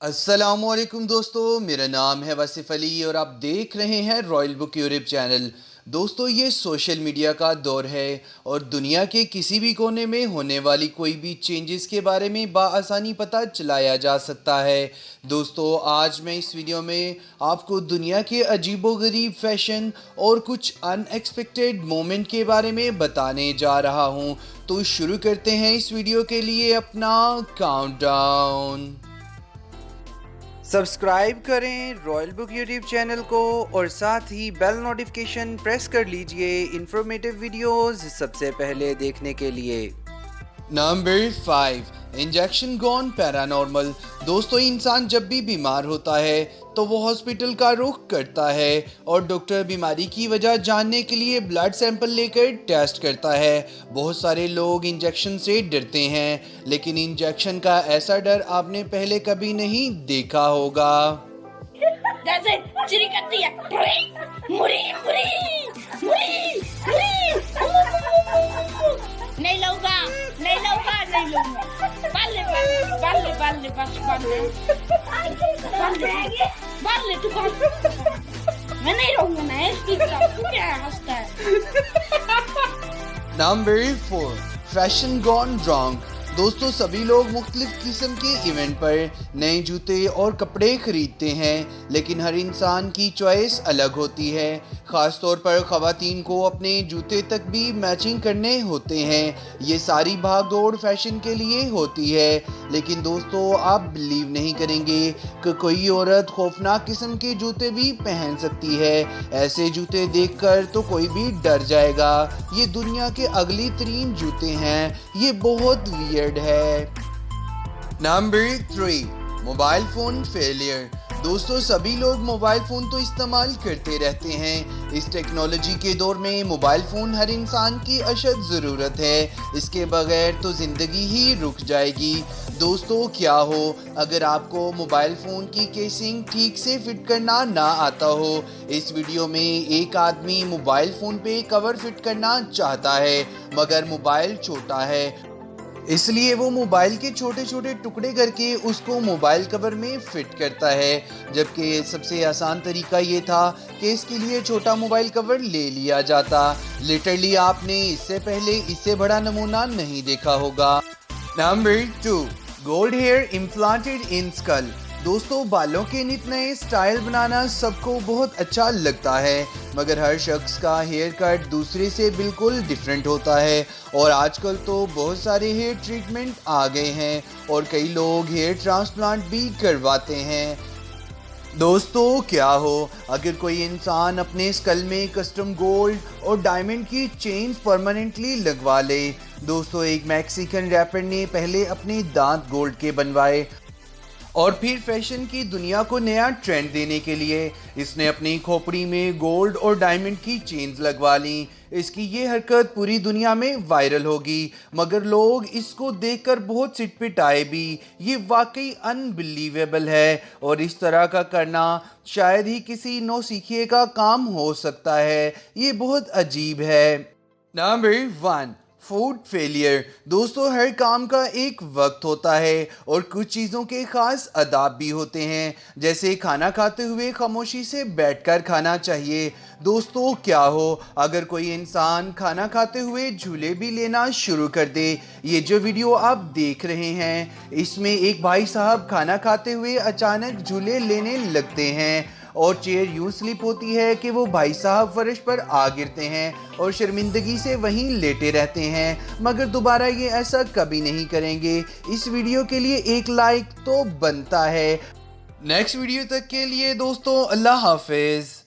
अस्सलाम वालेकुम दोस्तों, मेरा नाम है वसीफ़ अली और आप देख रहे हैं रॉयल बुक यूरोप चैनल। दोस्तों, ये सोशल मीडिया का दौर है और दुनिया के किसी भी कोने में होने वाली कोई भी चेंजेस के बारे में बआसानी पता चलाया जा सकता है। दोस्तों, आज मैं इस वीडियो में आपको दुनिया के अजीबोगरीब फैशन और कुछ अनएक्सपेक्टेड मोमेंट के बारे में बताने जा रहा हूँ। तो शुरू करते हैं इस वीडियो के लिए अपना काउंटडाउन। सब्सक्राइब करें रॉयल बुक यूट्यूब चैनल को और साथ ही बेल नोटिफिकेशन प्रेस कर लीजिए इंफॉर्मेटिव वीडियोस सबसे पहले देखने के लिए। Number 5, injection gone paranormal. दोस्तों, इंसान जब भी बीमार होता है तो वो हॉस्पिटल का रुख करता है और डॉक्टर बीमारी की वजह जानने के लिए ब्लड सैंपल लेकर टेस्ट करता है। बहुत सारे लोग इंजेक्शन से डरते हैं, लेकिन इंजेक्शन का ऐसा डर आपने पहले कभी नहीं देखा होगा। जैसे चिरी करती है, मुरी मुरी मुरी मुरी, नहीं लूंगा नहीं लूंगा नहीं लूंगा, बाले बाले बाले बस बाले बाले तू कौन? मैं नहीं रहूंगा ना इसकी तरह। तू क्या हंसता है? Number 4, fashion gone wrong. दोस्तों, सभी लोग मुख्तलिफ किस्म के इवेंट पर नए जूते और कपड़े खरीदते हैं, लेकिन हर इंसान की चॉइस अलग होती है। ख़ास तौर पर ख़वातीन को अपने जूते तक भी मैचिंग करने होते हैं। ये सारी भाग दौड़ फैशन के लिए होती है, लेकिन दोस्तों, आप बिलीव नहीं करेंगे कि कोई औरत खौफनाक किस्म के जूते भी पहन सकती है। ऐसे जूते देखकर तो कोई भी डर जाएगा। ये दुनिया के अगली तरीन जूते हैं। ये बहुत वियर्ड है। Number 3, mobile phone failure. दोस्तों, सभी लोग मोबाइल फ़ोन तो इस्तेमाल करते रहते हैं। इस टेक्नोलॉजी के दौर में मोबाइल फ़ोन हर इंसान की अशद ज़रूरत है। इसके बगैर तो ज़िंदगी ही रुक जाएगी। दोस्तों, क्या हो अगर आपको मोबाइल फ़ोन की केसिंग ठीक से फिट करना ना आता हो। इस वीडियो में एक आदमी मोबाइल फ़ोन पे कवर फिट करना चाहता है, मगर मोबाइल छोटा है, इसलिए वो मोबाइल के छोटे छोटे टुकड़े करके उसको मोबाइल कवर में फिट करता है। जबकि सबसे आसान तरीका ये था कि इसके लिए छोटा मोबाइल कवर ले लिया जाता। लिटरली आपने इससे पहले इससे बड़ा नमूना नहीं देखा होगा। Number 2, gold hair implanted in skull. दोस्तों, बालों के नित नए स्टाइल बनाना सबको बहुत अच्छा लगता है, मगर हर शख्स का हेयर कट दूसरे से बिल्कुल डिफरेंट होता है। और आजकल तो बहुत सारे हेयर ट्रीटमेंट आ गए हैं और कई लोग हेयर ट्रांसप्लांट भी करवाते हैं। दोस्तों, क्या हो अगर कोई इंसान अपने स्कल में कस्टम गोल्ड और डायमंड की चेन्स परमानेंटली लगवा ले। दोस्तों, एक मैक्सिकन रैपर ने पहले अपने दांत गोल्ड के बनवाए और फिर फैशन की दुनिया को नया ट्रेंड देने के लिए इसने अपनी खोपड़ी में गोल्ड और डायमंड की चेन्स लगवा ली। इसकी ये हरकत पूरी दुनिया में वायरल होगी, मगर लोग इसको देखकर बहुत सिटपिटाए भी। ये वाकई अनबिलीवेबल है और इस तरह का करना शायद ही किसी नौसिखिए का काम हो सकता है। ये बहुत अजीब है। Number 1, food failure. दोस्तों, हर काम का एक वक्त होता है और कुछ चीज़ों के ख़ास आदाब भी होते हैं, जैसे खाना खाते हुए खामोशी से बैठकर खाना चाहिए। दोस्तों, क्या हो अगर कोई इंसान खाना खाते हुए झूले भी लेना शुरू कर दे। ये जो वीडियो आप देख रहे हैं, इसमें एक भाई साहब खाना खाते हुए अचानक झूले लेने लगते हैं और चेयर यूं स्लिप होती है कि वो भाई साहब फर्श पर आ गिरते हैं और शर्मिंदगी से वहीं लेटे रहते हैं, मगर दोबारा ये ऐसा कभी नहीं करेंगे। इस वीडियो के लिए एक लाइक तो बनता है। नेक्स्ट वीडियो तक के लिए दोस्तों, अल्लाह हाफिज।